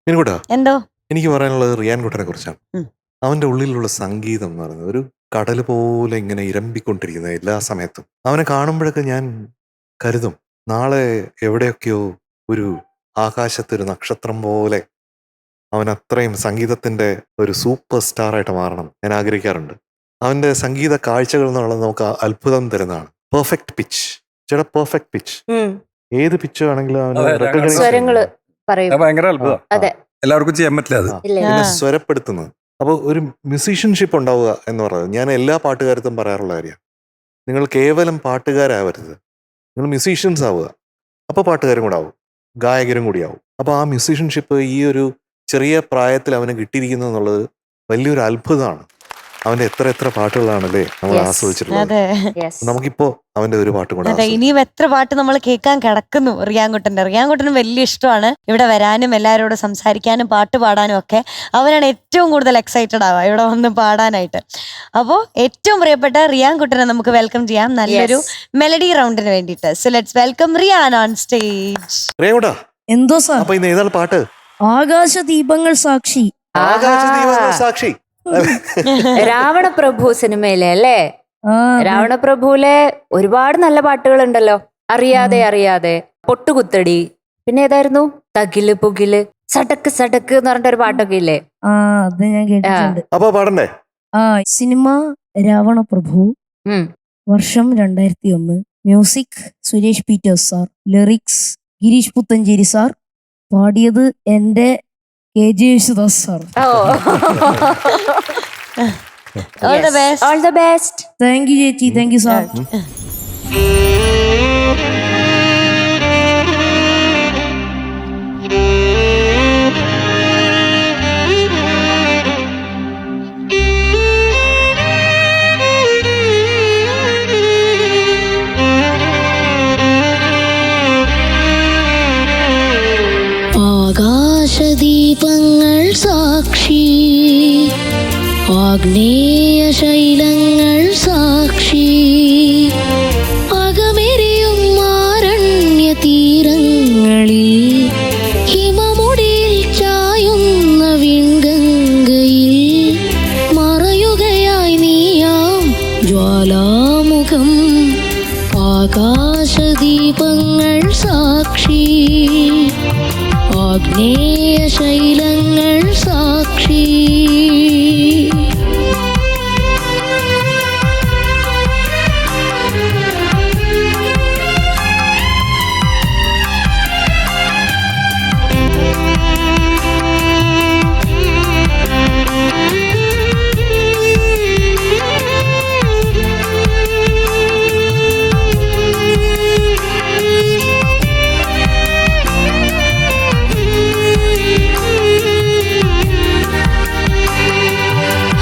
മീൻകൂട്ടാ, എന്തോ എനിക്ക് പറയാനുള്ളത് റിയാൻ കുട്ടനെ കുറിച്ചാണ്. ഉം. അവന്റെ ഉള്ളിലുള്ള സംഗീതം എന്ന് പറയുന്നത് ഒരു കടൽ പോലെ ഇങ്ങനെ ഇരമ്പിക്കൊണ്ടിരിക്കുന്ന എല്ലാ സമയത്തും. അവനെ കാണുമ്പോഴൊക്കെ ഞാൻ കരുതും, നാളെ എവിടെയൊക്കെയോ ഒരു ആകാശത്തൊരു നക്ഷത്രം പോലെ അവൻ അത്രയും സംഗീതത്തിന്റെ ഒരു സൂപ്പർ സ്റ്റാർ ആയിട്ട് മാറണം ഞാൻ ആഗ്രഹിക്കാറുണ്ട്. അവന്റെ സംഗീത കാഴ്ചകൾ എന്നുള്ളത് നമുക്ക് അത്ഭുതം തരുന്നതാണ്. പെർഫെക്റ്റ് പിച്ച്, ചേട്ടാ, പെർഫെക്റ്റ് പിച്ച്. ഏത് പിച്ച് ആണെങ്കിലും അവന് അതെ, recognize സ്വരങ്ങള് ചെയ്യുന്നത്. പറയും. അത് ഭയങ്കര അത്ഭുതം. അതെ. എല്ലാവർക്കും ചെയ്യാൻ പറ്റില്ല അത്. ആ, ഇല്ല. പിന്നെ ആ. സ്വരപ്പെടുത്തുന്നത്. അപ്പോൾ ഒരു മ്യൂസീഷ്യൻഷിപ്പ് ഉണ്ടാവുക എന്ന് പറയുന്നത് ഞാൻ എല്ലാ പാട്ടുകാർക്കും പറയാറുള്ള കാര്യമാണ്. നിങ്ങൾ കേവലം പാട്ടുകാരാവരുത്, നിങ്ങൾ മ്യൂസീഷ്യൻസ് ആവുക. അപ്പോൾ പാട്ടുകാരും കൂടെ ആവും, ഗായകരും കൂടി ആവും. അപ്പോൾ ആ മ്യൂസീഷ്യൻഷിപ്പ് ഈ ഒരു ചെറിയ പ്രായത്തിൽ അവന് കിട്ടിയിരിക്കുന്നു എന്നുള്ളത് വലിയൊരു അത്ഭുതമാണ്. അവന്റെ എത്ര പാട്ടുകളാണല്ലേ നമ്മൾ Yes. ആസ്വദിച്ചിട്ടുള്ളത്. അതെ Yes. നമുക്കിപ്പോ അവന്റെ ഒരു പാട്ട് കൂടെ അതെ, ആസ്വദിക്കാം. ഇനിയും എത്ര പാട്ട് നമ്മൾ കേൾക്കാൻ കിടക്കുന്നു റിയാൻകുട്ടനും വലിയ ഇഷ്ടമാണ് ഇവിടെ വരാനും എല്ലാവരോടും സംസാരിക്കാനും പാട്ട് പാടാനും ഒക്കെ. അവനാണ് ഏറ്റവും കൂടുതൽ എക്സൈറ്റഡ് ആവുക ഇവിടെ വന്ന് പാടാനായിട്ട്. അപ്പോൾ ഏറ്റവും പ്രിയപ്പെട്ട റിയാൻകുട്ടനെ നമുക്ക് വെൽക്കം ചെയ്യാം നല്ലൊരു മെലഡി റൗണ്ടിന് വേണ്ടിയിട്ട്. So let's welcome Riyan on stage. റിയാൻകുട്ടാ, എന്തോ സാർ? അപ്പൊ ഇന്ന് ഏതാണ് പാട്ട്? ആകാശദീപങ്ങൾ സാക്ഷി. ആകാശദീപങ്ങൾ സാക്ഷി. രാവണപ്രഭു സിനിമയിലെ അല്ലേ? ആ, രാവണപ്രഭുവിലെ ഒരുപാട് നല്ല പാട്ടുകളുണ്ടല്ലോ. അറിയാതെ, പൊട്ടുകുത്തടി, പിന്നെ ഏതായിരുന്നു, തകില് പുകില്, സടക്ക് സടക്ക് എന്ന് പറഞ്ഞിട്ട് ഒരു പാട്ടൊക്കെ ഇല്ലേ? ആ, അത് ഞാൻ കേട്ടിട്ടുണ്ട്. അപ്പൊ പാടണ്ടേ? ആ, സിനിമ രാവണപ്രഭു, ഉം. വർഷം 2001, music Suresh Peters sir, lyrics Girish Puthenchery sir, പാടിയത് എന്റെ KJ യേശുദാസ് സാർ. ഓ, all the best. All the best. Thank you ചേച്ചി, താങ്ക് യു സാർ. ആകാശദീപങ്ങൾ സാക്ഷി, ആഗ്നേയ ശൈലങ്ങൾ സാക്ഷി, അകമെരിയും ആരണ്യ തീരങ്ങളിൽ ഹിമമുടിയിൽ ചായുന്ന വിൺഗംഗയിൽ മറയുകയായി നീയാം ജ്വാലാമുഖം. ആകാശദീപങ്ങൾ സാക്ഷി, ആഗ്നേയ ശൈലങ്ങൾ സാക്ഷി.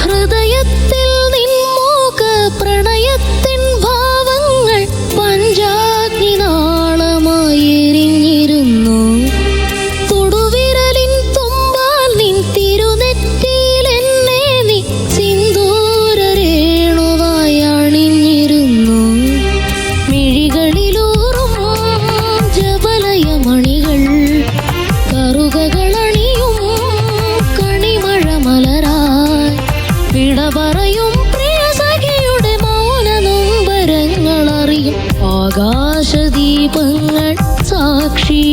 ഹൃദയത്തിൽ നിൻമോഹ പ്രണയത്തിൻ ഭാവങ്ങൾ പഞ്ചാഗ്നി നാളമായി എരിഞ്ഞിരുന്നു. തൊടുവിരലിൻ തുമ്പാൽ നിൻ തിരുനെറ്റിയിൽ എന്നെ നീ സിന്ദൂരരേണുവായി അണിഞ്ഞിരുന്നു. മിഴികളിലൂറും ജപലയമണികൾ കറുകകളണിയും കണിമഴ മലരായി വിട പറയും പ്രിയസഖിയുടെ മൗന നൊമ്പരങ്ങൾ അറിയും. ആകാശദീപങ്ങൾ സാക്ഷി,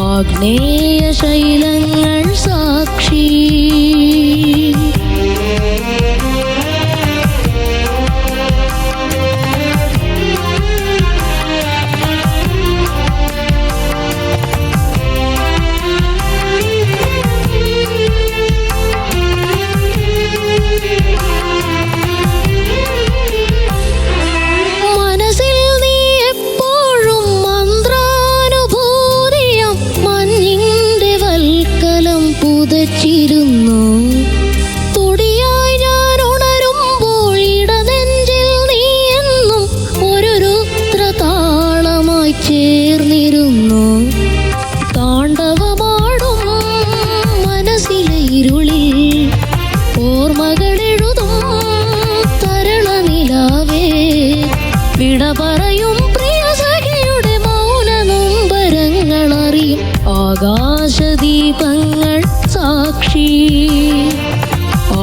ആഗ്നേയ ശൈലങ്ങൾ സാക്ഷി. മനസ്സിൽ നീ എപ്പോഴും മന്ത്രാനുഭൂതിയം മഞ്ഞിന്റെ വൽ ആകാശദീപങ്ങൾ സാക്ഷി,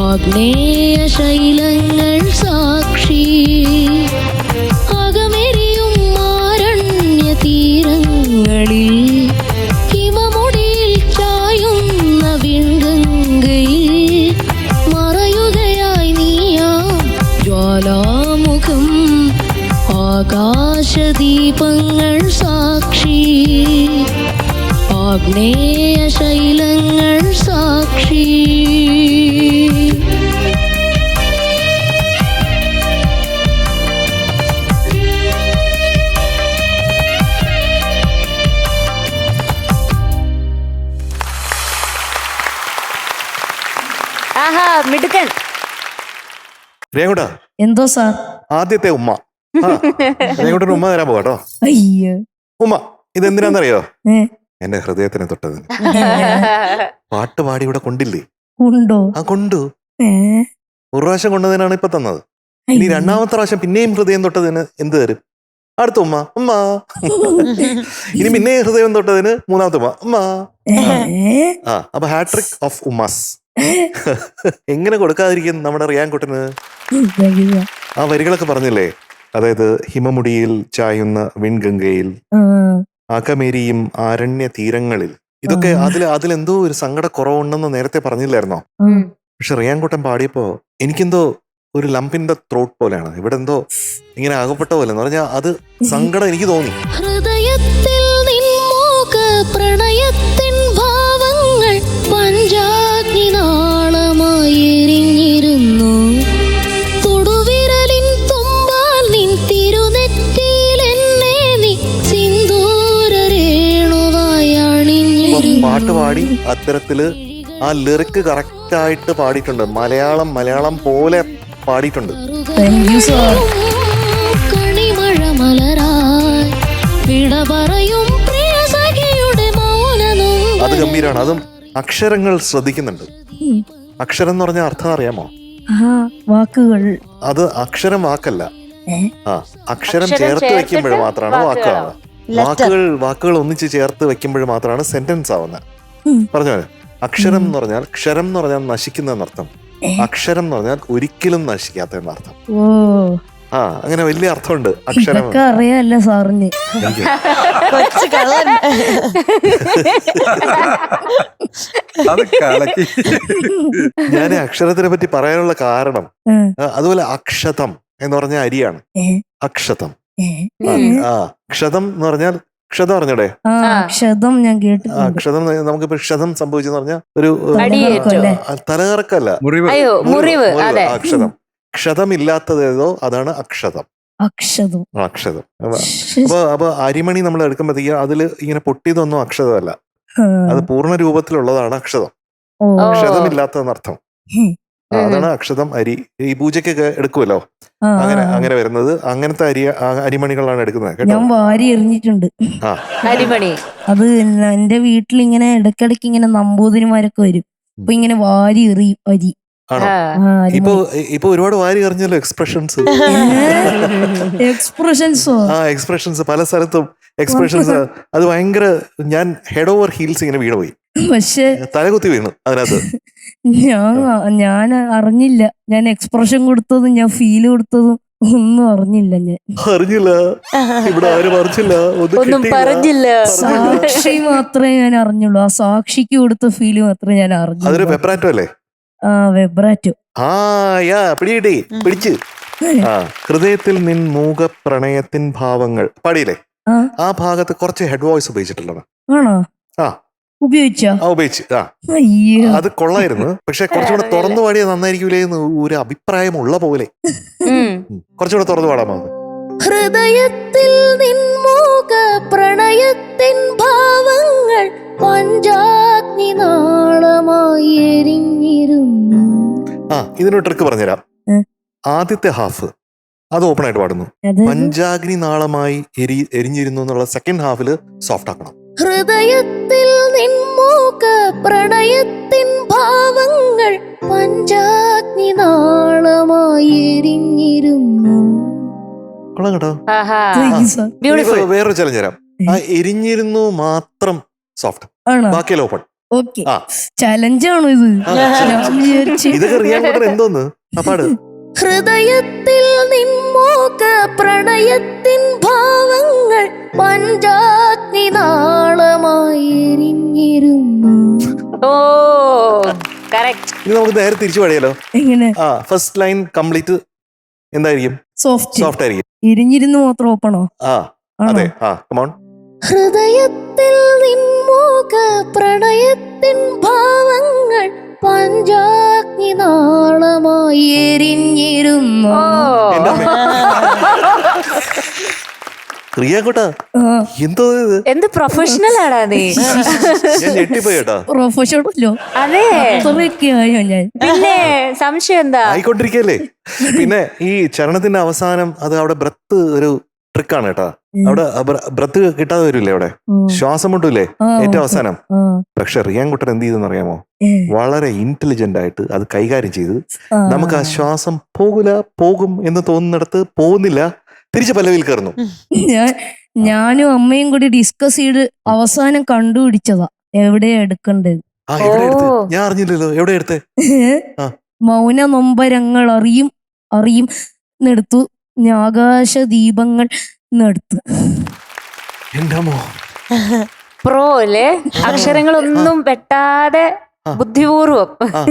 ആഗ്നേയ ശൈലങ്ങൾ സാക്ഷി, അകമെരിയും ആരണ്യ തീരങ്ങളിൽ ഹിമമുടിയിൽ ചായുന്ന വിൺഗംഗയിൽ മറയുകയായി നീയാം ജ്വാലാമുഖം, ആകാശദീപങ്ങൾ സാക്ഷി, ആഗ്നേയ ശൈലങ്ങൾ സാക്ഷി. ആഹാ മിടുക്കൻ. രേഖുട്ടാ, എന്തോ സാർ? ആദ്യത്തെ ഉമ്മ. രേഖുട്ടന് ഉമ്മ തരാൻ പോകാട്ടോ. അയ്യോ. ഉമ്മ ഇതെന്തിനാന്നറിയോ? ഏ, എന്റെ ഹൃദയത്തിനെ തൊട്ടതിന്. പാട്ട് പാടി ഇവിടെ കൊണ്ടില്ലേ? ഉണ്ടോ? ആ കൊണ്ടു. ഏ, ഒരു പ്രാവശ്യം കൊണ്ടതിനാണ് ഇപ്പൊ തന്നത്. ഇനി അയ്യോ. രണ്ടാമത്തെ പ്രാവശ്യം പിന്നെയും ഹൃദയം തൊട്ടതിന് എന്ത് തരും? അടുത്ത ഉമ്മ ഉമ്മ. ഇനി പിന്നെയും ഹൃദയം തൊട്ടതിന് മൂന്നാമത്തെ ഉമ്മ ഉമ്മ. ഏ, ആ അപ്പൊ ഹാട്രിക് ഓഫ് ഉമ്മാസ്. എങ്ങനെ കൊടുക്കാതിരിക്കും നമ്മുടെ റിയാൻകുട്ടന്? ഇതാ. ആ വരികളൊക്കെ പറഞ്ഞില്ലേ? അതായത് ഹിമമുടിയിൽ ചായുന്ന വിൺഗംഗയിൽ, ആ, അകമേരിയും ആരണ്യ തീരങ്ങളിൽ. ഇതൊക്കെ അതിലെന്തോ ഒരു സങ്കട കുറവുണ്ടെന്ന് നേരത്തെ പറഞ്ഞില്ലായിരുന്നോ? ഉം. പക്ഷെ റിയാൻകുട്ടൻ പാടിയപ്പോ എനിക്കെന്തോ ഒരു ലംപിന്റെ ത്രോട്ട് പോലെയാണ്. ഇവിടെ എന്തോ ഇങ്ങനെ അകപ്പെട്ട പോലെ എന്ന് പറഞ്ഞാൽ അത് സങ്കടം എനിക്ക് തോന്നി. ഹൃദയത്തിൽ നിൻമോക പ്രണയത്തിൻ ഭാവങ്ങൾ പഞ്ചാഗ്നി നാളമായി എരിഞ്ഞിരുന്നു. തൊടുവിരലിൻ തുമ്പാൽ നിൻ തിരുനെറ്റിയിൽ എന്നെ നീ സിന്ദൂരരേണുവായി അണിഞ്ഞിരുന്നു. പാട്ട് പാടി അത്തരത്തില് ആ ലിറിക്ക് കറക്റ്റ് ആയിട്ട് പാടിയിട്ടുണ്ട്. മലയാളം പോലെ പാടിയിട്ടുണ്ട്. Thank you, sir. കണിമഴ മലരായി വിട പറയും പ്രിയ സഖിയുടെ മൗനനും. അത് ഗംഭീരമാണ്. അതും അക്ഷരങ്ങൾ ശ്രദ്ധിക്കുന്നുണ്ട്. അക്ഷരം എന്ന് പറഞ്ഞ അർത്ഥം അറിയാമോ? ആ, വാക്കുകൾ. അത് അക്ഷരം വാക്കല്ല. ഏ? ആ അക്ഷരം അക്ഷരം ചേർത്ത് വെക്കുമ്പോൾ ചേർത്തിട്ട് മാത്രമാണ് വാക്കാവുക. വാക്കുകൾ ഒന്നിച്ച് ചേർത്ത് വെക്കുമ്പോൾ മാത്രമാണ് സെന്റൻസ് ആവുന്നത്. ഉം. പറഞ്ഞോ? അക്ഷരം എന്ന് പറഞ്ഞാൽ ക്ഷരം എന്ന് പറഞ്ഞാൽ നശിക്കുന്ന എന്നർത്ഥം. അക്ഷരം എന്ന് പറഞ്ഞാൽ ഒരിക്കലും നശിക്കാത്ത എന്നർത്ഥം. ഓ, ആ അങ്ങനെ വലിയ അർത്ഥമുണ്ട് അക്ഷരം. ഇതൊക്കെ അറിയാല്ല സാറിന്. എനിക്ക് കൊച്ചു കള്ളൻ. അത് കലക്കി. ഞാൻ അക്ഷരത്തിനെ പറ്റി പറയാനുള്ള കാരണം ഏ, അതുപോലെ അക്ഷതം എന്ന് പറഞ്ഞ അരിയാണ്. ഏ, അക്ഷതം. ഏ. ആ ക്ഷതം എന്ന് പറഞ്ഞാൽ ക്ഷതം അറിഞ്ഞൂടെ? ആ, ക്ഷതം ഞാൻ കേട്ടിട്ടുണ്ട്. ക്ഷതം നമുക്കിപ്പോ ക്ഷതം സംഭവിച്ചെന്ന് പറഞ്ഞാൽ ഒരു അടിയേറ്റു. തലകറക്കല്ല, മുറിവ്. അയ്യോ മുറിവ്. അതെ. അക്ഷതം. ക്ഷതമില്ലാത്തതേതോ അതാണ് അക്ഷതം. അക്ഷതം. അക്ഷതം. അപ്പൊ അരിമണി നമ്മൾ എടുക്കുമ്പോഴത്തേക്ക് അതില് ഇങ്ങനെ പൊട്ടിയതൊന്നും അക്ഷതമല്ല. ആ, അത് പൂർണ്ണ രൂപത്തിലുള്ളതാണ് അക്ഷതം. ഓ, ഓ. ക്ഷതമില്ലാത്തതെന്നർത്ഥം. അതാണ് അക്ഷതം. അരി ഈ പൂജയ്ക്കൊക്കെ എടുക്കുമല്ലോ, ആ, അങ്ങനെ വരുന്നത് അങ്ങനത്തെ അരിമണികളാണ് എടുക്കുന്നത് കേട്ടോ. ഞാൻ വാരി എറിഞ്ഞിട്ടുണ്ട്. ആ അരിമണി. അത് എന്റെ വീട്ടിൽ ഇങ്ങനെ ഇടയ്ക്കിടയ്ക്ക് ഇങ്ങനെ നമ്പൂതിരിമാരൊക്കെ വരും. അപ്പൊ ഇങ്ങനെ വാരി എറിയും അരി. ആണോ? ആ. ആ, അരി ഇപ്പൊ ഒരുപാട് വാരി എറിഞ്ഞല്ലോ എക്സ്പ്രഷൻസ്. എക്സ്പ്രഷൻസോ? ആ എക്സ്പ്രഷൻസ് പല സ്ഥലത്തും എക്സ്പ്രഷൻസ്. അത് ഭയങ്കര ഞാൻ ഹെഡ് ഓവർ ഹീൽസ് ഇങ്ങനെ വീണ് പോയി, പക്ഷെ തലകുത്തി വീണു അതിനകത്ത്. ഞാൻ അറിഞ്ഞില്ല. ഞാൻ എക്സ്പ്രഷൻ കൊടുത്തതും ഞാൻ ഫീൽ കൊടുത്തതും ഒന്നും അറിഞ്ഞില്ല. ഞാൻ അറിഞ്ഞില്ല, ഇവിടെ ആരും അറിഞ്ഞില്ല, ഒന്നും പറഞ്ഞില്ല. സാക്ഷി മാത്രമേ ഞാൻ അറിഞ്ഞുള്ളൂ. ആ സാക്ഷിക്ക് കൊടുത്ത ഫീല് മാത്രമേ ഞാൻ അതൊരു അറിഞ്ഞുള്ളൂ. വെബ്രാറ്റോ അല്ലേ? ആ, വെബ്രാറ്റോ. ആ യാ പിടിച്ച്. ആ ഹൃദയത്തിൽ നിൻ മൂക പ്രണയത്തിൻ ഭാവങ്ങൾ പാടിയില്ലേ? ആ, ആ ഭാഗത്ത് കുറച്ച് ഹെഡ് വോയിസ് ഉപയോഗിച്ചിട്ടുള്ളത്. ആണോ? ആ ഉപയോഗിച്ചോ? ഉപയോഗിച്ച്. ആ അയ്യോ. അത് കൊള്ളായിരുന്നു. പക്ഷെ കുറച്ചുകൂടെ തുറന്നു പാടിയത് നന്നായിരിക്കൂലേ എന്ന് ഒരു അഭിപ്രായമുള്ള പോലെ. കുറച്ചുകൂടെ തുറന്നു പാടാമോ? ഹൃദയത്തിൽ നിൻമോക പ്രണയത്തിൻ ഭാവങ്ങൾ പഞ്ചാഗ്നി നാളമായി എരിഞ്ഞിരുന്നു. ആ ഇതിനൊരു ട്രിക്ക് പറഞ്ഞുതരാം. ഏ? ആദ്യത്തെ ഹാഫ് അത് ഓപ്പൺ ആയിട്ട് പാടുന്നു. അത് പഞ്ചാഗ്നി നാളമായി എരിഞ്ഞിരുന്നു എന്നുള്ള സെക്കൻഡ് ഹാഫില് സോഫ്റ്റ് ആക്കണം. ഹൃദയത്തിൽ നിൻമോക പ്രണയത്തിൻ ഭാവങ്ങൾ പഞ്ചാഗ്നി നാളമായി എരിഞ്ഞിരുന്നു. കൊള്ളാം കേട്ടോ. ആഹാ. Thank you, sir. ബ്യൂട്ടിഫുൾ. വേറൊരു ചലഞ്ച് തരാം. ആ എരിഞ്ഞിരുന്നു മാത്രം സോഫ്റ്റ്, ആണോ? ബാക്കിയെല്ലാം ഓപ്പൺ. ഓക്കെ ആ. ചലഞ്ചാണോ ഇത്? ആ, ഞാൻ വിചാരിച്ചു ഇതൊക്കെ റിയാൻ എന്തോന്ന് ആ പാട്. ഹൃദയത്തിൽ നിൻമോക പ്രണയത്തിൻ ഭാവങ്ങൾ പഞ്ചാഗ്നി നാളമായി എരിഞ്ഞിരുന്നു. ഓ കറക്റ്റ്. ഇനി നമുക്ക് നേരെ തിരിച്ചു പാടിയാലോ? എങ്ങനെ? ആ ഫസ്റ്റ് ലൈൻ കംപ്ലീറ്റ് എന്തായിരിക്കും? സോഫ്റ്റ്. സോഫ്റ്റ് ആയിരിക്കും. ഇരിഞ്ഞിരുന്ന് മാത്രം ഓപ്പണോ? ആ ആണോ? അതെ. ആ കമോൺ. ഹൃദയത്തിൽ നിൻമോക പ്രണയത്തിൻ ഭാവങ്ങൾ പഞ്ചാഗ്നി നാളമായി എരിഞ്ഞിരുന്നു. ഓ എന്റെ അമ്മേ. റിയാക്കോട്ടാ ആ, എന്തോ ഇത്? എന്ത് പ്രൊഫഷണൽ ആടാ നീ. ഞാൻ ഞെട്ടിപ്പോയി കേട്ടാ. പ്രൊഫഷണലോ? അതെ അത്രയൊക്കെ ആയോ ഞാൻ? പിന്നെ സംശയം എന്താ? ആയിക്കൊണ്ടിരിക്കല്ലേ. പിന്നെ ഈ ചരണത്തിന്റെ അവസാനം അത് അവിടെ ബ്രത്ത് ഒരു ട്രിക്കാണ് കേട്ടാ. അവിടെ ബ്രത്ത് കിട്ടാതെ വരില്ലേ അവിടെ, ശ്വാസം മുട്ടില്ലേ ഏറ്റവും അവസാനം. പക്ഷെ റിയാൻകുട്ടൻ എന്ത് ചെയ്തെന്ന് അറിയാമോ? വളരെ ഇന്റലിജന്റ് ആയിട്ട് അത് കൈകാര്യം ചെയ്ത് നമുക്ക് ആ ശ്വാസം പോകും എന്ന് തോന്നുന്നിടത്ത് പോകുന്നില്ല, തിരിച്ച് പല്ലവിയിൽ കയറുന്നു. ഞാനും അമ്മയും കൂടി ഡിസ്കസ് ചെയ്ത് അവസാനം കണ്ടുപിടിച്ചതാ എവിടെയാ എടുക്കണ്ടത്. ആ എവിടെ എടുത്ത്? ഓ. ഞാൻ അറിഞ്ഞില്ലല്ലോ. എവിടെ എടുത്ത്? ആ. മൗന നൊമ്പരങ്ങൾ അറിയും എന്നെടുത്തു, ആകാശ ദീപങ്ങൾ എന്നെടുത്തു. എന്റെ അമ്മോ. പ്രോ അല്ലേ? അക്ഷരങ്ങളൊന്നും വെട്ടാതെ ആ. ബുദ്ധിപൂർവം. ആ.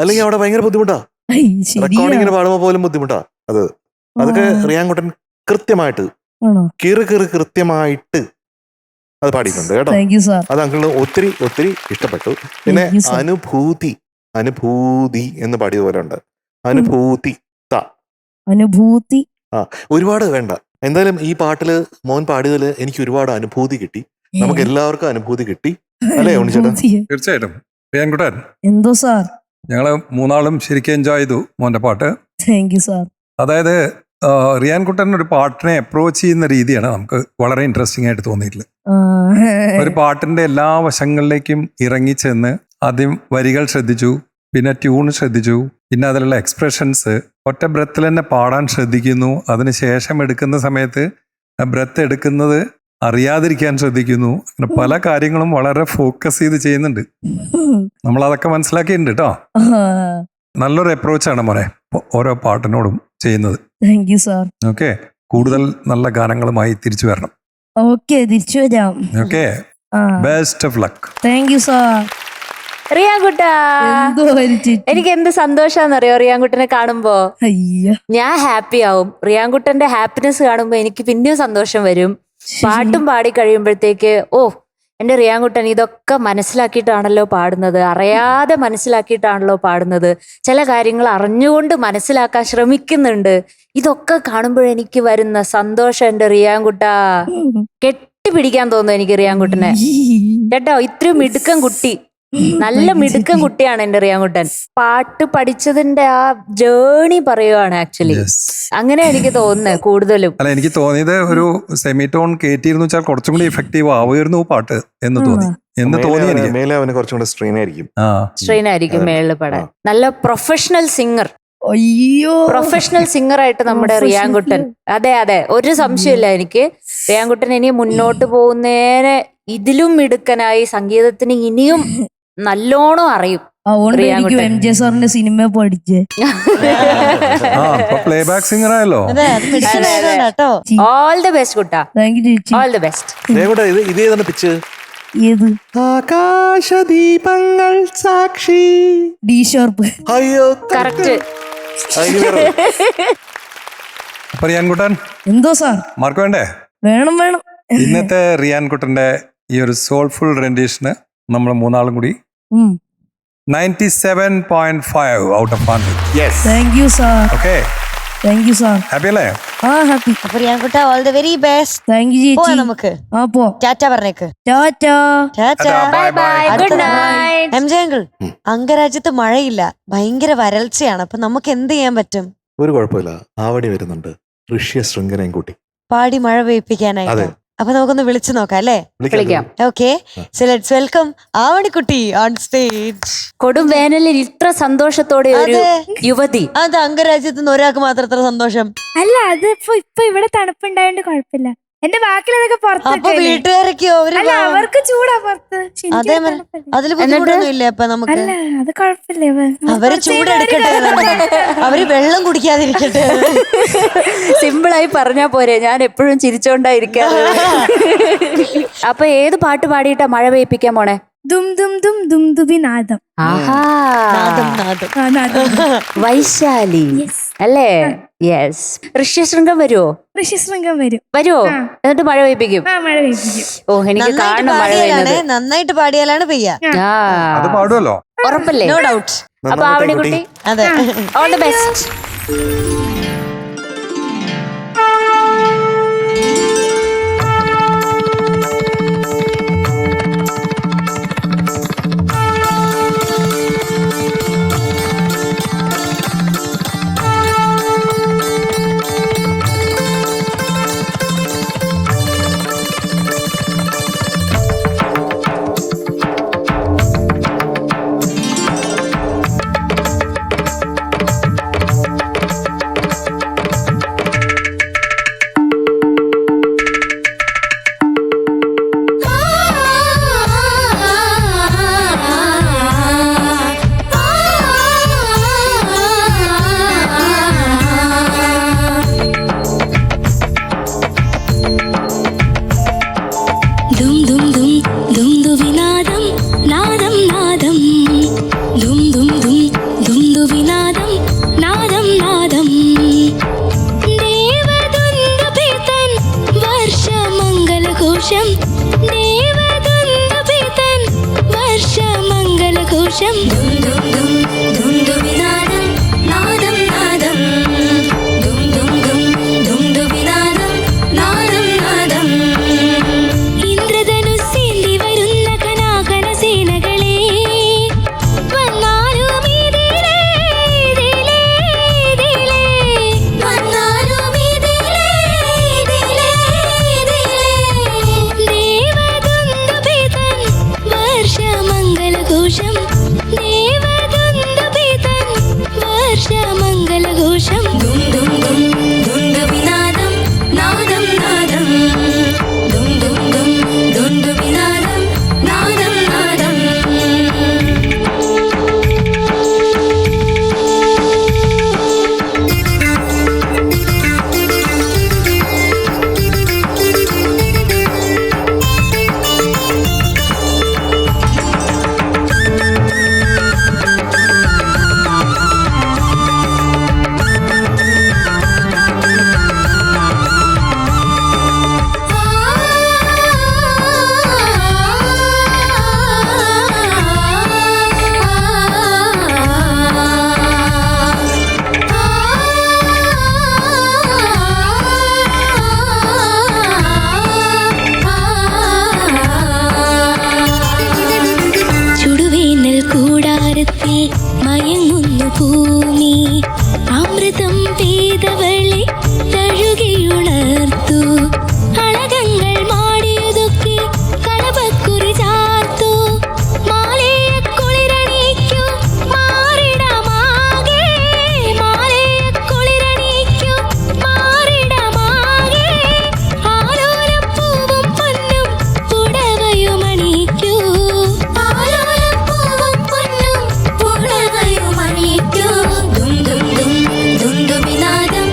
അല്ലെങ്കിൽ അവിടെ ഭയങ്കര ബുദ്ധിമുട്ടാ. ഐ, ശരിയാ. റെക്കോർഡിങ്ങിന് പാടുമ്പോ പോലും ബുദ്ധിമുട്ടാ അത്. അതൊക്കെ റിയാൻകുട്ടൻ കൃത്യമായിട്ട് ആണോ? കൃത്യമായിട്ട് അത് പാടിയിട്ടുണ്ട് കേട്ടോ. Thank you sir. അത് അങ്കിളിന് ഒത്തിരി ഒത്തിരി ഇഷ്ടപ്പെട്ടു. പിന്നെ Thank you, sir. അനുഭൂതി എന്ന് പാടിയതുപോലെ ഉണ്ട്. അനുഭൂതി അനുഭൂതി. ഒരുപാട് വേണ്ട. എന്തായാലും ഈ പാട്ടില് മോൻ പാടിയതിൽ എനിക്ക് ഒരുപാട് അനുഭൂതി കിട്ടി. നമുക്ക് എല്ലാവർക്കും അനുഭൂതി കിട്ടി അല്ലേ ഉണ്ണിച്ചേട്ടാ? അനുഭൂതിയോ? തീർച്ചയായിട്ടും റിയാൻകുട്ടൻ, എന്തോ സാർ. ഞങ്ങള് മൂന്നാളും ശരിക്കും എൻജോയ് ചെയ്തു മോന്റെ പാട്ട്. Thank you sir. അതായത് റിയാൻകുട്ടൻ ഒരു പാട്ടിനെ അപ്രോച്ച് ചെയ്യുന്ന രീതിയാണ് നമുക്ക് വളരെ ഇൻട്രസ്റ്റിംഗ് ആയിട്ട് തോന്നിയിട്ടുള്ളത്. ഒരു പാട്ടിന്റെ എല്ലാ വശങ്ങളിലേക്കും ഇറങ്ങിച്ചെന്ന് ആദ്യം വരികൾ ശ്രദ്ധിച്ചു, പിന്നെ ട്യൂൺ ശ്രദ്ധിച്ചു, പിന്നെ അതിലുള്ള എക്സ്പ്രഷൻസ് ഒറ്റ ബ്രത്തിൽ തന്നെ പാടാൻ ശ്രദ്ധിക്കുന്നു. അതിനുശേഷം എടുക്കുന്ന സമയത്ത് ബ്രത്ത് എടുക്കുന്നത് അറിയാതിരിക്കാൻ ശ്രദ്ധിക്കുന്നു. അങ്ങനെ പല കാര്യങ്ങളും വളരെ ഫോക്കസ് ചെയ്ത് ചെയ്യുന്നുണ്ട്. നമ്മൾ അതൊക്കെ മനസ്സിലാക്കിയിട്ടുണ്ട് കേട്ടോ. നല്ലൊരു അപ്രോച്ചാണ് മോനെ ഓരോ പാട്ടിനോടും ചെയ്യുന്നത്. Thank you sir. ഓക്കെ, കൂടുതൽ നല്ല ഗാനങ്ങളുമായി തിരിച്ചു വരണം. ഓക്കെ, തിരിച്ചു വരാം. Okay, best of luck. Thank you sir. റിയാൻകുട്ടാ, എന്തോ ചേച്ചി. എനിക്ക് എന്ത് സന്തോഷാന്നറിയോ റിയാൻകുട്ടനെ കാണുമ്പോ? അയ്യ, ഞാൻ ഹാപ്പി ആവും. റിയാൻകുട്ടന്റെ ഹാപ്പിനെസ് കാണുമ്പോ എനിക്ക് പിന്നെയും സന്തോഷം വരും. പാട്ടും പാടി കഴിയുമ്പോഴത്തേക്ക് എന്റെ റിയാൻകുട്ടൻ ഇതൊക്കെ മനസ്സിലാക്കിയിട്ടാണല്ലോ പാടുന്നത്, അറിയാതെ മനസ്സിലാക്കിയിട്ടാണല്ലോ പാടുന്നത്, ചില കാര്യങ്ങൾ അറിഞ്ഞുകൊണ്ട് മനസ്സിലാക്കാൻ ശ്രമിക്കുന്നുണ്ട്. ഇതൊക്കെ കാണുമ്പോഴെനിക്ക് വരുന്ന സന്തോഷം എന്റെ റിയാൻകുട്ടാ കെട്ടിപ്പിടിക്കാൻ തോന്നുന്നു എനിക്ക് റിയാൻകുട്ടനെ. കേട്ടോ, ഇത്രയും മിടുക്കൻ കുട്ടി, നല്ല മിടുക്കൻ കുട്ടിയാണ് എന്റെ റിയാൻകുട്ടൻ. പാട്ട് പഠിച്ചതിന്റെ ആ ജേണി പറയുവാണ് ആക്ച്വലി. അങ്ങനെ എനിക്ക് തോന്നുന്നത് കൂടുതലും. അല്ല, എനിക്ക് തോന്നിയത് ഒരു സെമി ടോൺ കയറ്റിയിരുന്നു വെച്ചാൽ കുറച്ചും കൂടി ഇഫക്റ്റീവ് ആവുമായിരുന്നു പാട്ട് എന്ന് തോന്നി എനിക്ക്. മേലെ അവന് കുറച്ചും കൂടെ സ്ട്രെയിൻ ആയിരിക്കും. സ്ട്രെയിൻ ആയിരിക്കും മേളിൽ പാടാൻ. നല്ല പ്രൊഫഷണൽ സിംഗർ, അയ്യോ, പ്രൊഫഷണൽ സിംഗർ ആയിട്ട് നമ്മുടെ റിയാൻകുട്ടൻ. അതെ, ഒരു സംശയമില്ല എനിക്ക്. റിയാൻകുട്ടൻ ഇനി മുന്നോട്ട് പോകുന്നതിന് ഇതിലും മിടുക്കനായി സംഗീതത്തിന് ഇനിയും നല്ലോണം അറിയും. അതുകൊണ്ടായിരിക്കും എം ജെ സാറിന്റെ സിനിമ പഠിച്ചേ. പ്ലേ ബാക്ക് സിംഗർ ആയല്ലോ. അതെ, അത് മിടുക്കനായതുകൊണ്ടാ കേട്ടോ. ഓൾ ദ ബെസ്റ്റ് കുട്ടാ, താങ്ക് യു ചേച്ചി. All the best. ഇതേതാണ് പിച്ച്? ഏത്? ആകാശദീപങ്ങൾ സാക്ഷി. D sharp. അയ്യോ, കറക്റ്റ്. അപ്പൊ റിയാൻകുട്ടൻ എന്തോ സാർ. മാർക്ക് വേണ്ടേ? വേണം. ഇന്നത്തെ റിയാൻകുട്ടന്റെ ഈ ഒരു സോൾഫുൾ റെൻഡീഷന് നമ്മൾ മൂന്നാളും കൂടി 97.5 out of 100. Thank you sir. Okay, thank you sir. Happy അല്ലേ? ഹാപ്പി. അപ്പൊ റിയാൻകുട്ട, all the very best. Thank you ചേച്ചി. പോവാം നമുക്ക്. പോ. ടാറ്റ പറഞ്ഞേക്ക്. Tata. Tata. Bye bye, good night. M J uncle, അംഗരാജ്യത്ത് മഴയില്ല, ഭയങ്കര വരൾച്ചയാണ്. അപ്പൊ നമുക്ക് എന്ത് ചെയ്യാൻ പറ്റും? ഒരു കുഴപ്പമില്ല, ആവണി വരുന്നുണ്ട്, ഋഷ്യ ശൃംഖലയും കൂട്ടി പാടി മഴ പെയ്പ്പിക്കാനായിട്ട്. അപ്പൊ നമുക്കൊന്ന് വിളിച്ചു നോക്കാം അല്ലേ? വിളിക്കാം. ഓക്കെ, സോ ലെറ്റ്സ് വെൽക്കം ആവണിക്കുട്ടി ഓൺ സ്റ്റേജ്. കൊടും വേനലിൽ ഇത്ര സന്തോഷത്തോടെ ഒരു യുവതി. അത് അംഗരാജ്യത്ത് നിന്ന് ഒരാൾക്ക് മാത്രം എത്ര സന്തോഷം? അല്ല, അത് ഇപ്പൊ ഇവിടെ തണുപ്പുണ്ടായോണ്ട് കുഴപ്പമില്ല. എന്റെ ബാക്കിലതൊക്കെ അപ്പൊ പുറത്തൊക്കെ വീട്ടുകാരൊക്കെ അവര് അല്ല അവർക്ക് ചൂടാ പുറത്ത്. പക്ഷെ എനിക്ക് അതേ കുഴപ്പമില്ല. അതില് ബുദ്ധിമുട്ടൊന്നും ഇല്ലേ അപ്പൊ നമുക്ക്? അല്ല അത് കുഴപ്പമില്ല. അവര് ചൂടെടുക്കട്ടെ, അവര് വെള്ളം കുടിക്കാതിരിക്കട്ടെ. സിമ്പിളായി പറഞ്ഞാ പോരെ, ഞാൻ എപ്പോഴും ചിരിച്ചോണ്ടായിരിക്കാറ്. അപ്പൊ ഏത് പാട്ട് പാടിയിട്ടാ മഴ പെയ്പ്പിക്കാൻ പോണേ? ദും ദും ദും ദും ദുബി നാദം. ആഹാ, നാദം നാദം. ആ, നാദം. വൈശാലി Yes. അല്ലേ? യെസ്. ഋഷ്യശൃംഗം വരുവോ? ഋഷ്യശൃംഗം വരും. വരുവോ? ആ. എന്നിട്ട് മഴ പെയ്പ്പിക്കും? ആ, മഴ പെയ്യിപ്പിക്കും. ഓ, എനിക്ക് നന്നായിട്ട് കാണണം മഴ പാടിയാലാണ് പെയ്യുന്നത്. നന്നായിട്ട് പാടിയാലാണ് പെയ്യ. ആ, അത് പാടുമല്ലോ. ഉറപ്പല്ലേ? No doubt. അപ്പൊ ആവണിക്കുട്ടി അതെ. All the best. ദും ദും ദും ദും ദുവിനാദം നാദം നാദം ദും ദും ദും ദും ദുവിനാദം നാദം നാദം ദേവദുന്ദുഭിതൻ വർഷമംഗലഘോഷം ദേവദുന്ദുഭിതൻ വർഷമംഗലഘോഷം ദും ദും ദും ദും ദുവിനാദം നാദം നാദം ദും ദും ദും ദും ദുവിനാദം നാദം നാദം ഇന്ദ്രധനുസ്സേന്തി വരുന്ന കനാകന സേനകളെ വന്നാലും ഇതിലേ ഇതിലേ ഇതിലേ വന്നാലും ഇതിലേ ഇതിലേ ഇതിലേ ദേവദുന്ദുഭിതൻ വർഷമംഗലഘോഷം ദേവദുന്ദുഭിതൻ വർഷമംഗലഘോഷം ദും ദും ദും ദുന്ദുവിനാദം നാദം നാദം ദും ദും ദും ദുന്ദുവിനാദം നാദം നാദം ചുടുവേനൽ കൂടാരത്തിൽ മയങ്ങുന്നു ഭൂമി അമൃതം പെയ്തവളെ തഴുകിയുണർത്തു അളകങ്ങൾ മാടിയതൊക്കെ കളപക്കുറി ചാർത്തു മാലയ കുളിരണിക്കു മാറിടമാകെ മാലയ കുളിരണിക്കു മാറിടമാകെ ആലോലപ്പൂവും പൊന്നും പുടവയുമണിക്കൂ ആലോലപ്പൂവും പൊന്നും പുടവയുമണിക്കൂ ദും ദും ദും ദുന്ദുവിനാദം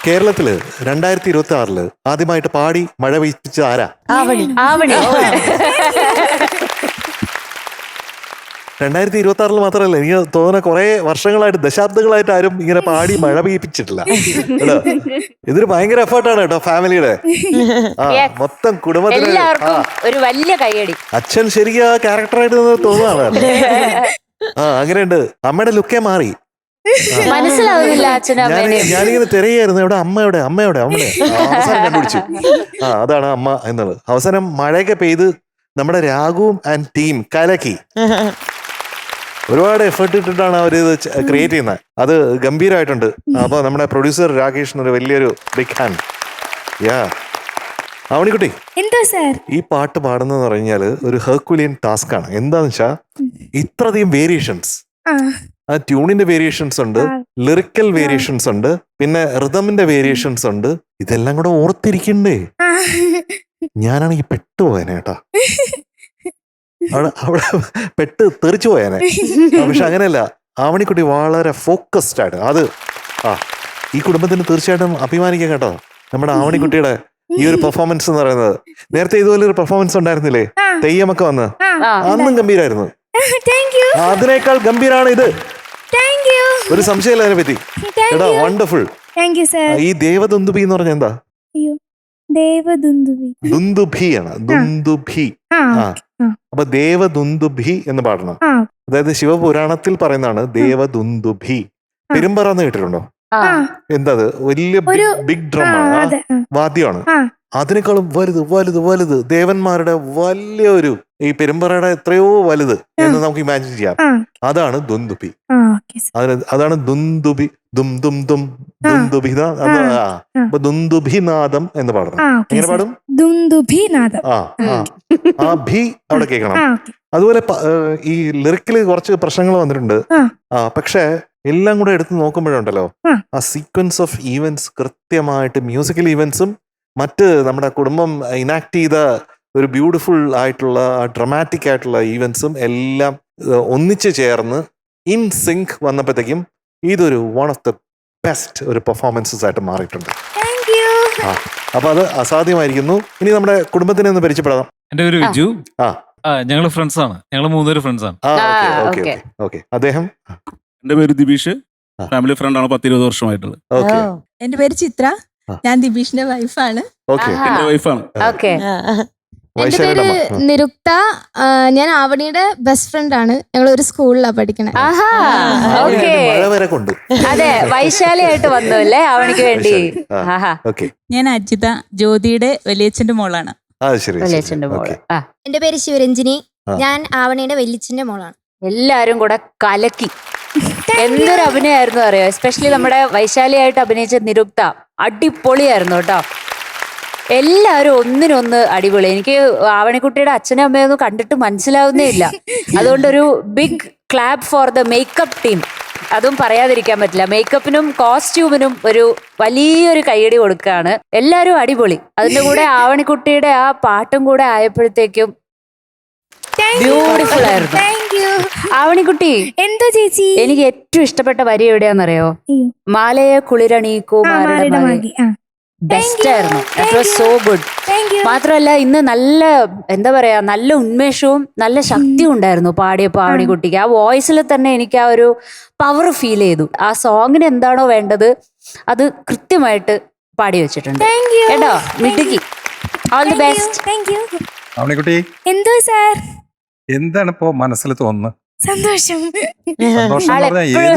കേരളത്തില് 2026 ആദ്യമായിട്ട് പാടി മഴ പെയ്പ്പിച്ച ആരാ? ആവണി. 2026 മാത്രമല്ല, എനിക്ക് തോന്നുന്ന കുറെ വർഷങ്ങളായിട്ട്, ദശാബ്ദങ്ങളായിട്ട് ആരും ഇങ്ങനെ പാടി മഴ പെയ്യിപ്പിച്ചിട്ടില്ല കേട്ടോ. ഇതൊരു ഭയങ്കര എഫേർട്ടാണ് കേട്ടോ ഫാമിലിയുടെ. Yes. മൊത്തം കുടുംബത്തിന്. എല്ലാവർക്കും ഒരു വലിയ കൈയടി. അച്ഛൻ ശരിക്കും ആ ക്യാരക്ടറായിട്ട് തോന്നുന്നതാണ്. അങ്ങനെയുണ്ട്. അമ്മയുടെ ലുക്കേ മാറി. മനസ്സിലാവുന്നില്ല അച്ഛനും അമ്മേനെയും. ഞാനിങ്ങനെ തിരയായിരുന്നു, എവിടെ അമ്മയുടെ അവസാനം കണ്ടുപിടിച്ചു. അതാണ് അമ്മ എന്നുള്ളത്. അവസാനം മഴയൊക്കെ പെയ്ത് നമ്മുടെ രാഘുവും ആൻഡ് ടീം കലക്കി. ഒരുപാട് എഫേർട്ട് ഇട്ടിട്ടാണ് അവർ ഇത് ക്രിയേറ്റ് ചെയ്യുന്നത്. അത് ഗംഭീരമായിട്ടുണ്ട്. അപ്പൊ നമ്മുടെ പ്രൊഡ്യൂസർ രാകേഷിന് ഒരു വലിയൊരു ബിഗ് ഹാൻഡ്. ആവണിക്കുട്ടി, എന്തോ സാർ? ഈ പാട്ട് പാടുന്നതെന്ന് പറഞ്ഞാല് ഒരു ഹെർക്കുലിയൻ ടാസ്ക് ആണ്. എന്താന്ന് വെച്ചാ ഇത്രയധികം വേരിയേഷൻസ്, ആ ആ ട്യൂണിന്റെ വേരിയേഷൻസ് ഉണ്ട്, ലിറിക്കൽ വേരിയേഷൻസ് ഉണ്ട്, പിന്നെ റിതമിന്റെ വേരിയേഷൻസ് ഉണ്ട്. ഇതെല്ലാം കൂടെ ഓർത്തിരിക്കണ്ടേ? ആ ഞാനാണെങ്കിൽ പെട്ടുപോയനെ കേട്ടാ. അവിടെ പെട്ട് തെറിച്ചു പോയേനെ. പക്ഷെ അങ്ങനെയല്ല, ആവണിക്കുട്ടി വളരെ ഫോക്കസ്ഡ് ആയിട്ട് അത് ഈ കുടുംബത്തിന് തീർച്ചയായിട്ടും അഭിമാനിക്കാം കേട്ടോ. നമ്മുടെ ആവണിക്കുട്ടിയുടെ ഈ ഒരു പെർഫോമൻസ് എന്ന് പറയുന്നത്. നേരത്തെ ഇതുപോലെ ഒരു പെർഫോമൻസ് ഉണ്ടായിരുന്നില്ലേ, തെയ്യമൊക്കെ വന്ന്? അന്നും ഗംഭീരായിരുന്നു. അതിനേക്കാൾ ഗംഭീരാണ് ഇത്. ഒരു സംശയമില്ല അതിനെ പറ്റി. എടാ വണ്ടർഫുൾ. ഈ ദേവദുന്ദുഭി എന്ന് പറഞ്ഞ എന്താ? ദുന്ദുഭിയാണ്. ദുന്ദുഭി. അപ്പൊ ദേവദുന്ദുഭി എന്ന് പാടണം. അതായത് ശിവപുരാണത്തിൽ പറയുന്നതാണ് ദേവദുന്ദുഭി. പെരുമ്പറ എന്ന് കേട്ടിട്ടുണ്ടോ? എന്താ അത്? വലിയ ബിഗ് ഡ്രം ആണ്, വാദ്യമാണ്. അതിനേക്കാളും വലുത് വലുത് വലുത്, ദേവന്മാരുടെ വലിയൊരു, ഈ പെരുമ്പറയുടെ എത്രയോ വലുത് എന്ന് നമുക്ക് ഇമാജിൻ ചെയ്യാം. അതാണ് ദുന്ദുഭി. അതാണ് ദുന്ദുഭി. ദും ദും ദും ദുന്ദുഭി. അപ്പൊ ദുന്ദുഭിനാദം എന്ന് പാടണം. എങ്ങനെ പാടും? ദുന്ദുഭിനാദം. ആ ഭി അവിടെ കേൾക്കണം. അതുപോലെ ഈ ലിറിക്കില് കുറച്ച് പ്രശ്നങ്ങൾ വന്നിട്ടുണ്ട്. പക്ഷെ എല്ലാം കൂടെ എടുത്ത് നോക്കുമ്പോഴുണ്ടല്ലോ, ആ സീക്വൻസ് ഓഫ് ഈവൻസ് കൃത്യമായിട്ട്, മ്യൂസിക്കൽ ഈവൻസും മറ്റ് നമ്മുടെ കുടുംബം ഇനാക്ട് ചെയ്ത ഒരു ബ്യൂട്ടിഫുൾ ആയിട്ടുള്ള ഡ്രമാറ്റിക് ആയിട്ടുള്ള ഈവൻസും എല്ലാം ഒന്നിച്ചു ചേർന്ന് ഇൻ സിങ്ക് വന്നപ്പോഴത്തേക്കും ഇതൊരു വൺ ഓഫ് ദ ബെസ്റ്റ് ഒരു പെർഫോമൻസസ് ആയിട്ട് മാറിയിട്ടുണ്ട്. അപ്പൊ അത് അസാധ്യമായിരിക്കുന്നു. ഇനി നമ്മുടെ കുടുംബത്തിനെ ഒന്ന് പരിചയപ്പെടാം. എന്റെ പേര് വിജു. ഞങ്ങള് ഫ്രണ്ട്സ് ആണ്. ഞങ്ങള് 3 പേര് ഫ്രണ്ട്സ് ആണ്. ഓക്കെ. അദ്ദേഹം? എന്റെ പേര് ദിബീഷ്. ഫാമിലി ഫ്രണ്ട് ആണ്, 10-20 വർഷമായിട്ടുള്ളത്. എന്റെ പേര് ചിത്ര. ഞാൻ ദിബീഷിന്റെ വൈഫാണ്. എന്റെ വൈഫാണ്. എന്റെ പേര് നിരുക്ത. ഞാൻ ആവണിയുടെ ബെസ്റ്റ് ഫ്രണ്ട് ആണ്. ഞങ്ങൾ ഒരു സ്കൂളിലാണ് പഠിക്കണേ. അതെ, വൈശാലിയായിട്ട് വന്നു അല്ലേ ആവണിക്ക് വേണ്ടി. ഞാൻ അജിത, ജ്യോതിയുടെ വലിയച്ഛന്റെ മോളാണ്. എന്റെ പേര് ശിവരഞ്ജിനി. ഞാൻ ആവണിയുടെ വലിയച്ഛന്റെ മോളാണ്. എല്ലാരും കൂടെ കലക്കി. എന്തൊരു അഭിനയമായിരുന്നു അറിയോ. എസ്പെഷ്യലി നമ്മുടെ വൈശാലിയായിട്ട് അഭിനയിച്ച നിരുക്ത അടിപൊളിയായിരുന്നു കേട്ടോ. എല്ലാവരും ഒന്നിനൊന്ന് അടിപൊളി. എനിക്ക് ആവണിക്കുട്ടിയുടെ അച്ഛനും അമ്മയൊന്നും കണ്ടിട്ട് മനസ്സിലാവുന്നേ ഇല്ല. അതുകൊണ്ടൊരു big clap for the makeup team. അതും പറയാതിരിക്കാൻ പറ്റില്ല. മേക്കപ്പിനും കോസ്റ്റ്യൂമിനും ഒരു വലിയൊരു കൈയടി കൊടുക്കുകയാണ്. എല്ലാവരും അടിപൊളി. അതിന്റെ കൂടെ ആവണിക്കുട്ടിയുടെ ആ പാട്ടും കൂടെ ആയപ്പോഴത്തേക്കും ബ്യൂട്ടിഫുൾ ആയിരുന്നു. ആവണിക്കുട്ടി, എന്തോ ചേച്ചി, എനിക്ക് ഏറ്റവും ഇഷ്ടപ്പെട്ട വരി എവിടെയാണെന്നറിയോ? മാലയെ കുളിരണീക്കുമാരുടെ ബെസ്റ്റ് ആയിരുന്നു. That was so good. മാത്രമല്ല ഇന്ന് നല്ല, എന്താ പറയാ, നല്ല ഉന്മേഷവും നല്ല ശക്തിയും ഉണ്ടായിരുന്നു പാടിയപ്പോൾ ആവണിക്കുട്ടിക്ക്. ആ വോയിസിൽ തന്നെ എനിക്ക് ആ ഒരു പവർ ഫീൽ ചെയ്തു. ആ സോങ്ങിന് എന്താണോ വേണ്ടത് അത് കൃത്യമായിട്ട് പാടി വെച്ചിട്ടുണ്ട് കേട്ടോ. മിടുക്കി. All the best. ആവണിക്കുട്ടി, എന്തോ സാർ? എന്താണ് ഇപ്പോ മനസ്സിൽ തോന്നുന്നത്? സന്തോഷം. സന്തോഷം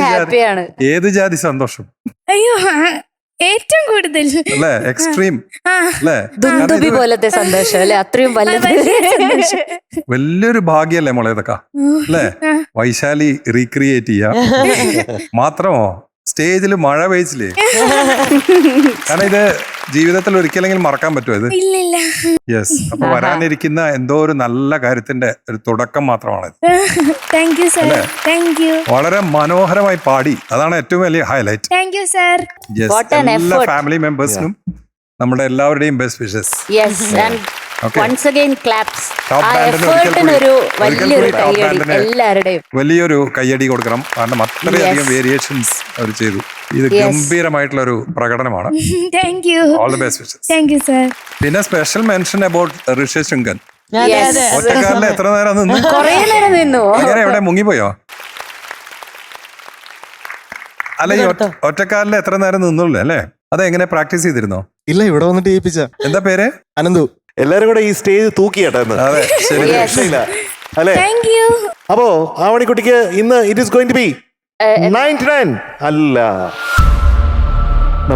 ഹാപ്പിയാണ്. ഏത് ജാതി സന്തോഷം? അയ്യോ, ഏറ്റവും കൂടുതൽ അല്ലേ? എക്സ്ട്രീം അല്ലേ? ദുന്ദുഭി പോലത്തെ സന്തോഷം അല്ലെ? അത്രയും വലിയൊരു ഭാഗ്യല്ലേ മോളെ ഇതൊക്കെ അല്ലേ? വൈശാലി റീക്രിയേറ്റ് ചെയ്യാം. മാത്രമോ സ്റ്റേജിൽ മഴ പെയ്ച്ചില്ലേ? കാരണം ഇത് ജീവിതത്തിൽ ഒരിക്കലെങ്കിലും മറക്കാൻ പറ്റുമോ ഇത്? ഇല്ലില്ല. യെസ്. അപ്പൊ വരാനിരിക്കുന്ന എന്തോ ഒരു നല്ല കാര്യത്തിന്റെ ഒരു തുടക്കം മാത്രമാണ്. Thank you sir. Thank you. വളരെ മനോഹരമായി പാടി. അതാണ് ഏറ്റവും വലിയ ഹൈലൈറ്റ്. Thank you sir. എല്ലാ ഫാമിലി മെമ്പേഴ്സിനും നമ്മുടെ എല്ലാവരുടെയും best wishes. Okay. Once again claps. Top ആ band ന് എഫേർട്ടിനൊരു ഒരിക്കൽ വലിയൊരു കൂടി top കൈയടി band ന് എല്ലാവരുടെയും. വലിയൊരു കയ്യടി കൊടുക്കണം. കാരണം അത്രയധികം Yes. വേരിയേഷൻസ് അവർ ചെയ്തു. ഇത് Yes. ഗംഭീരമായിട്ടുള്ള ഒരു പ്രകടനമാണ്. Thank you all the best wishes. Thank you sir. പിന്നെ സ്പെഷ്യൽ മെൻഷൻ അബൌട്ട് ഋഷി ശൃംഗൻ. അതെ, Yes. അതെ. ഒറ്റക്കാലിൽ എത്ര നേരം നിന്ന്? കുറേ നേരം നിന്നു. എങ്ങനെ എവിടെ മുങ്ങിപ്പോയോ? അല്ല ഈ ഒറ്റക്കാലിൽ എത്ര നേരം നിന്നുള്ളൂ അല്ലേ? അതെങ്ങനെ പ്രാക്ടീസ് ചെയ്തിരുന്നോ? ഇല്ല, ഇവിടെ വന്നിട്ട് ചെയ്യിപ്പിച്ച. എന്താ പേര്? അനന്തു. എല്ലാരും കൂടെ ഈ സ്റ്റേജ് തൂക്കിയേട്ടാ ഇന്ന്. അതെ ശരി. Yes. രക്ഷയില്ല. അല്ലേ? Thank you. അപ്പോ ആവണിക്കുട്ടിക്ക് ഇന്ന് it is going to be 99. അല്ല,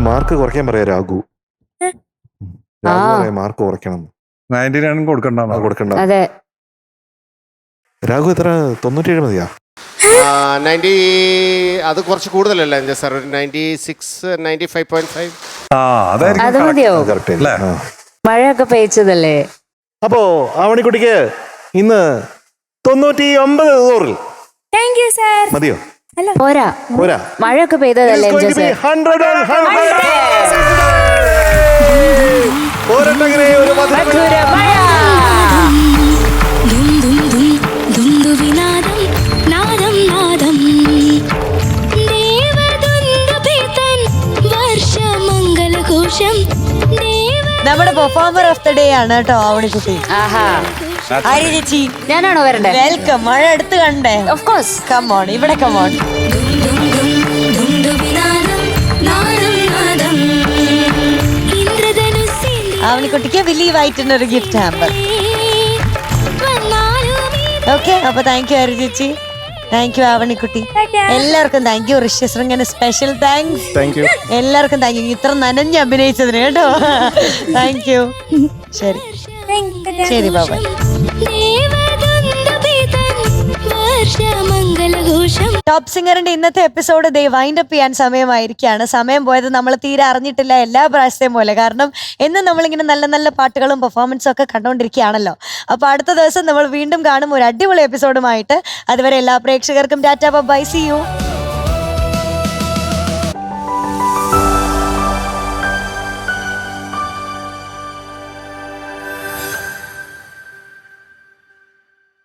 മാർക്ക് കുറയ്ക്കാൻ പറയാ രാഘു. മാർക്ക് കുറയ്ക്കണം. 99 കൊടുക്കണ്ട. കൊടുക്കണ്ട. അതെ. രാഘു എത്ര? 97 മതിയാ? 90. അത് കുറച്ച് കൂടുതലല്ല സാർ. 96, 95.5. അതായിരിക്കും അത് correct. മതിയോ? കറക്റ്റ് അല്ലേ? മഴയൊക്കെ പെയ്ച്ചതല്ലേ? അപ്പോ ആവണിക്കുട്ടിക്ക് ഇന്ന് 99 താങ്ക് യു സാർ. മതിയോ? പോരാ, പോരാ. മഴയൊക്കെ പെയ്തതല്ലേ? It's going to be 100. പോരട്ടങ്ങനെ ഒരു മധുര മഴ. ദും ദും ദും ദുംദുവിനാദം നാദം നാദം ദേവദുംദുഭിതൻ വർഷമംഗലഘോഷം നമ്മുടെ പെർഫോമർ ഓഫ് ദ ഡേ ആണ് കേട്ടോ ആവണിക്കുട്ടി. ആഹാ, ആര്യ ചേച്ചി ഞാനാണോ വരണ്ടേ? വെൽക്കം. മഴ എടുത്ത് കണ്ടേ? Of course. കമോൺ, ഇവിടെ കമോൺ. ദുംദുവിനാദം നാദം നാദം ഇന്ദ്രധനുസ്സിൻ ആവണിക്കുട്ടിക്ക് വിലി വൈറ്റിന് ഒരു ഗിഫ്റ്റ് ഹാമ്പർ. ഓക്കെ, അപ്പൊ താങ്ക് യു ആര്യ ചേച്ചി. താങ്ക് യു ആവണിക്കുട്ടി. എല്ലാവർക്കും താങ്ക് യു. ഋഷി ശൃംഗന് സ്പെഷ്യൽ താങ്ക്സ്. Thank you. എല്ലാവർക്കും താങ്ക് യു ഇത്ര നനഞ്ഞ് അഭിനയിച്ചതിന് കേട്ടോ. Thank you. ശരി ശരി, ബാബ. ടോപ്പ് സിംഗറിന്റെ ഇന്നത്തെ എപ്പിസോഡ് വൈൻഡ് അപ്പ് ചെയ്യാൻ സമയമായിരിക്കുകയാണ്. സമയം പോയത് നമ്മൾ തീരെ അറിഞ്ഞിട്ടില്ല, എല്ലാ പ്രാവശ്യത്തെയും പോലെ. കാരണം എന്നും നമ്മളിങ്ങനെ നല്ല നല്ല പാട്ടുകളും പെർഫോമൻസും ഒക്കെ കണ്ടുകൊണ്ടിരിക്കുകയാണല്ലോ. അപ്പോൾ അടുത്ത ദിവസം നമ്മൾ വീണ്ടും കാണും ഒരു അടിപൊളി എപ്പിസോഡുമായിട്ട്. അതുവരെ എല്ലാ പ്രേക്ഷകർക്കും ടാറ്റാ, ബൈ, സീ യു.